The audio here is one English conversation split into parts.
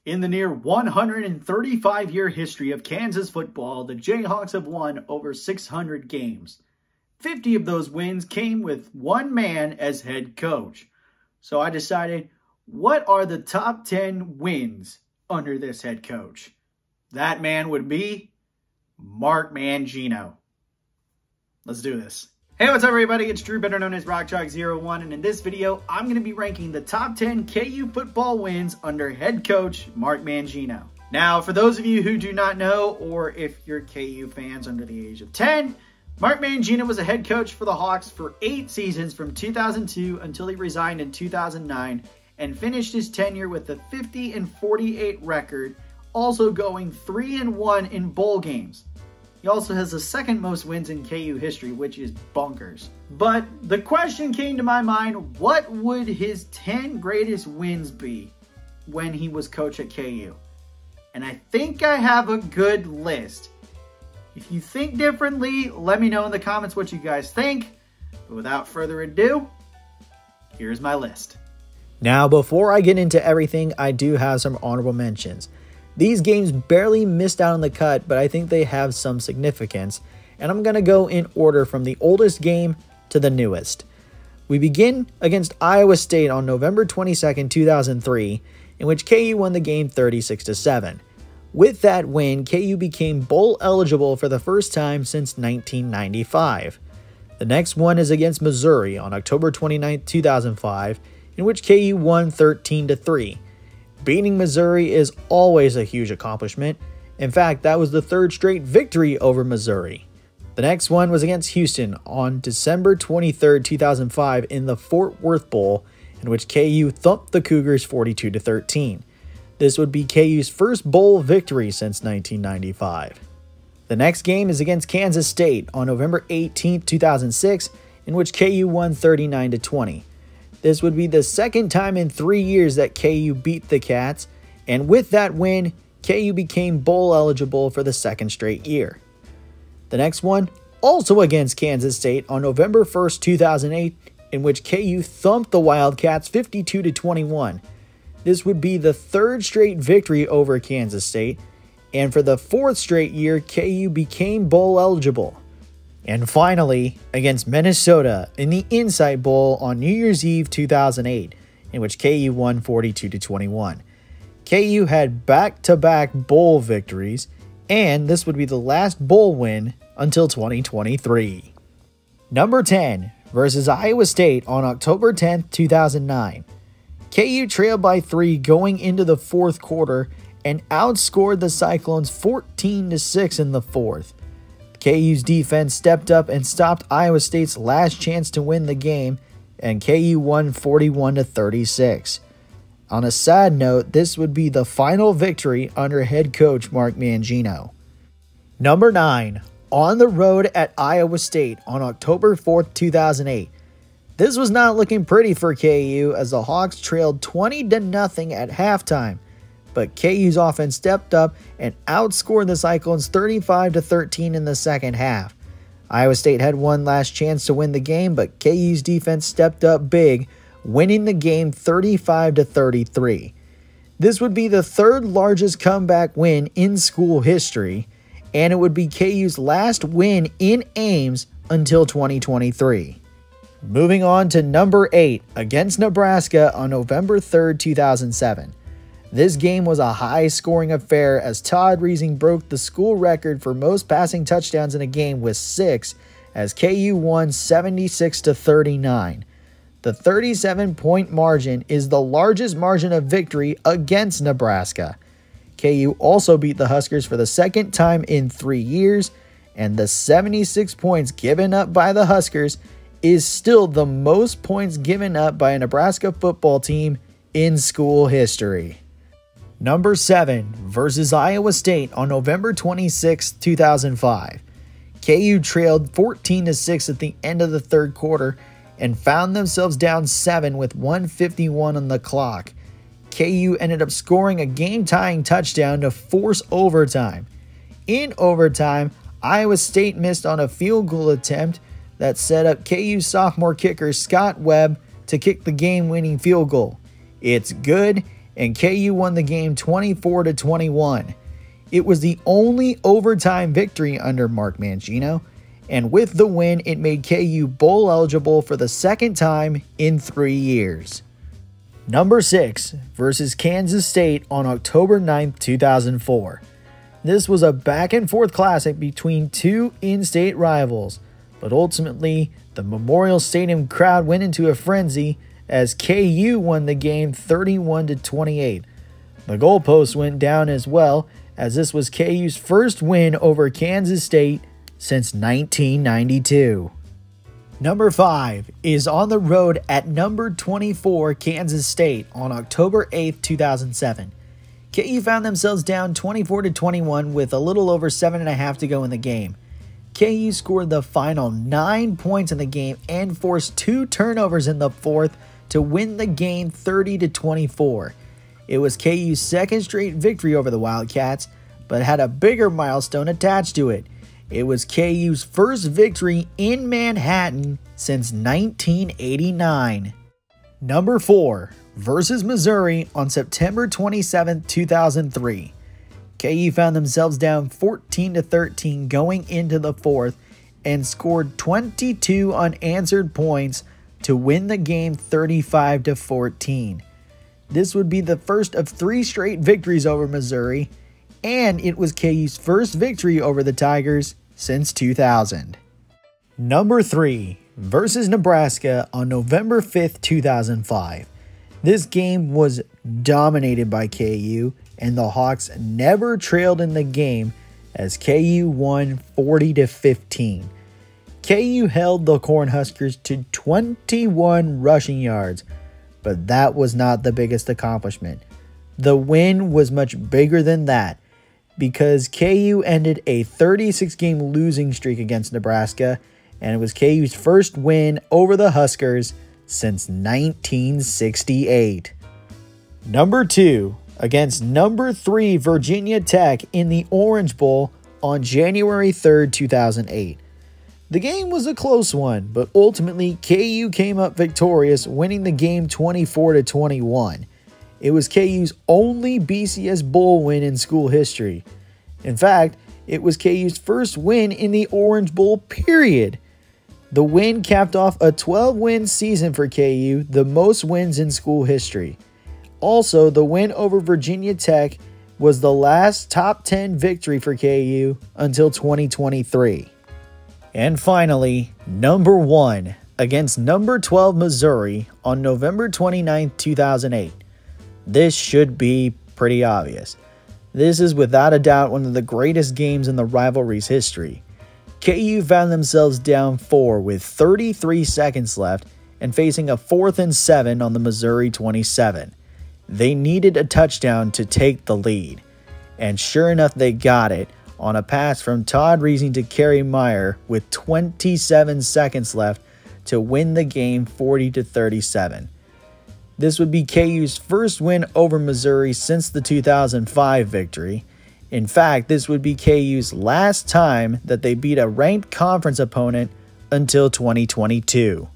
In the near 135-year history of Kansas football, the Jayhawks have won over 600 games. 50 of those wins came with one man as head coach. So I decided, what are the top 10 wins under this head coach? That man would be Mark Mangino. Let's do this. Hey, what's up everybody? It's Drew, better known as RockChalk01, and in this video, I'm going to be ranking the top 10 KU football wins under head coach Mark Mangino. Now, for those of you who do not know, or if you're KU fans under the age of 10, Mark Mangino was a head coach for the Hawks for 8 seasons from 2002 until he resigned in 2009 and finished his tenure with a 50-48 record, also going 3-1 in bowl games. He also has the second most wins in KU history, which is bonkers. But the question came to my mind, what would his 10 greatest wins be when he was coach at KU? And I think I have a good list. If you think differently, let me know in the comments what you guys think. But without further ado, here's my list. Now, before I get into everything, I do have some honorable mentions. These games barely missed out on the cut, but I think they have some significance, and I'm going to go in order from the oldest game to the newest. We begin against Iowa State on November 22nd, 2003, in which KU won the game 36-7. With that win, KU became bowl eligible for the first time since 1995. The next one is against Missouri on October 29th, 2005, in which KU won 13-3. Beating Missouri is always a huge accomplishment. In fact, that was the third straight victory over Missouri. The next one was against Houston on December 23, 2005 in the Fort Worth Bowl, in which KU thumped the Cougars 42-13. This would be KU's first bowl victory since 1995. The next game is against Kansas State on November 18, 2006, in which KU won 39-20. This would be the second time in 3 years that KU beat the Cats, and with that win, KU became bowl eligible for the second straight year. The next one, also against Kansas State on November 1st, 2008, in which KU thumped the Wildcats 52-21. This would be the third straight victory over Kansas State, and for the fourth straight year, KU became bowl eligible. And finally, against Minnesota in the Insight Bowl on New Year's Eve 2008, in which KU won 42-21. KU had back-to-back bowl victories, and this would be the last bowl win until 2023. Number 10 versus Iowa State on October 10th, 2009. KU trailed by 3 going into the fourth quarter and outscored the Cyclones 14-6 in the fourth. KU's defense stepped up and stopped Iowa State's last chance to win the game, and KU won 41-36. On a sad note, this would be the final victory under head coach Mark Mangino. Number 9, on the road at Iowa State on October 4th, 2008. This was not looking pretty for KU as the Hawks trailed 20-0 at halftime. But KU's offense stepped up and outscored the Cyclones 35-13 in the second half. Iowa State had one last chance to win the game, but KU's defense stepped up big, winning the game 35-33. This would be the third largest comeback win in school history, and it would be KU's last win in Ames until 2023. Moving on to number 8 against Nebraska on November 3rd, 2007. This game was a high-scoring affair as Todd Reesing broke the school record for most passing touchdowns in a game with 6 as KU won 76-39. The 37-point margin is the largest margin of victory against Nebraska. KU also beat the Huskers for the second time in 3 years, and the 76 points given up by the Huskers is still the most points given up by a Nebraska football team in school history. Number 7 versus Iowa State on November 26, 2005. KU trailed 14-6 at the end of the third quarter and found themselves down 7 with 1:51 on the clock. KU ended up scoring a game-tying touchdown to force overtime. In overtime, Iowa State missed on a field goal attempt that set up KU sophomore kicker Scott Webb to kick the game-winning field goal. It's good, and KU won the game 24-21. It was the only overtime victory under Mark Mangino, and with the win, it made KU bowl eligible for the second time in 3 years. Number 6 versus Kansas State on October 9th, 2004. This was a back-and-forth classic between two in-state rivals, but ultimately, the Memorial Stadium crowd went into a frenzy as KU won the game 31-28. The goalpost went down as well, as this was KU's first win over Kansas State since 1992. Number 5 is on the road at number 24 Kansas State on October 8th, 2007. KU found themselves down 24-21 with a little over 7.5 to go in the game. KU scored the final 9 points in the game and forced 2 turnovers in the fourth to win the game 30-24. It was KU's second straight victory over the Wildcats, but had a bigger milestone attached to it. It was KU's first victory in Manhattan since 1989. Number 4 versus Missouri on September 27, 2003. KU found themselves down 14-13 going into the fourth and scored 22 unanswered points to win the game 35-14. This would be the first of 3 straight victories over Missouri, and it was KU's first victory over the Tigers since 2000. Number 3 versus Nebraska on November 5th, 2005. This game was dominated by KU, and the Hawks never trailed in the game as KU won 40-15. KU held the Cornhuskers to 21 rushing yards, but that was not the biggest accomplishment. The win was much bigger than that, because KU ended a 36-game losing streak against Nebraska, and it was KU's first win over the Huskers since 1968. Number 2 against number 3 Virginia Tech in the Orange Bowl on January 3rd, 2008. The game was a close one, but ultimately KU came up victorious, winning the game 24-21. It was KU's only BCS Bowl win in school history. In fact, it was KU's first win in the Orange Bowl, period. The win capped off a 12-win season for KU, the most wins in school history. Also, the win over Virginia Tech was the last top 10 victory for KU until 2023. And finally, number 1 against number 12 Missouri on November 29, 2008. This should be pretty obvious. This is without a doubt one of the greatest games in the rivalry's history. KU found themselves down 4 with 33 seconds left and facing a 4th and 7 on the Missouri 27. They needed a touchdown to take the lead, and sure enough they got it on a pass from Todd Reesing to Kerry Meyer with 27 seconds left to win the game 40-37. This would be KU's first win over Missouri since the 2005 victory. In fact, this would be KU's last time that they beat a ranked conference opponent until 2022.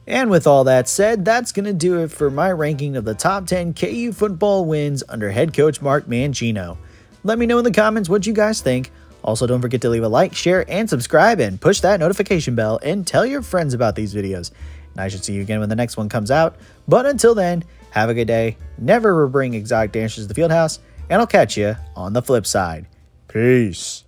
And with all that said, that's going to do it for my ranking of the top 10 KU football wins under head coach Mark Mangino. Let me know in the comments what you guys think. Also, don't forget to leave a like, share, and subscribe, and push that notification bell, and tell your friends about these videos. And I should see you again when the next one comes out. But until then, have a good day, never bring exotic dancers to the field house, and I'll catch you on the flip side. Peace.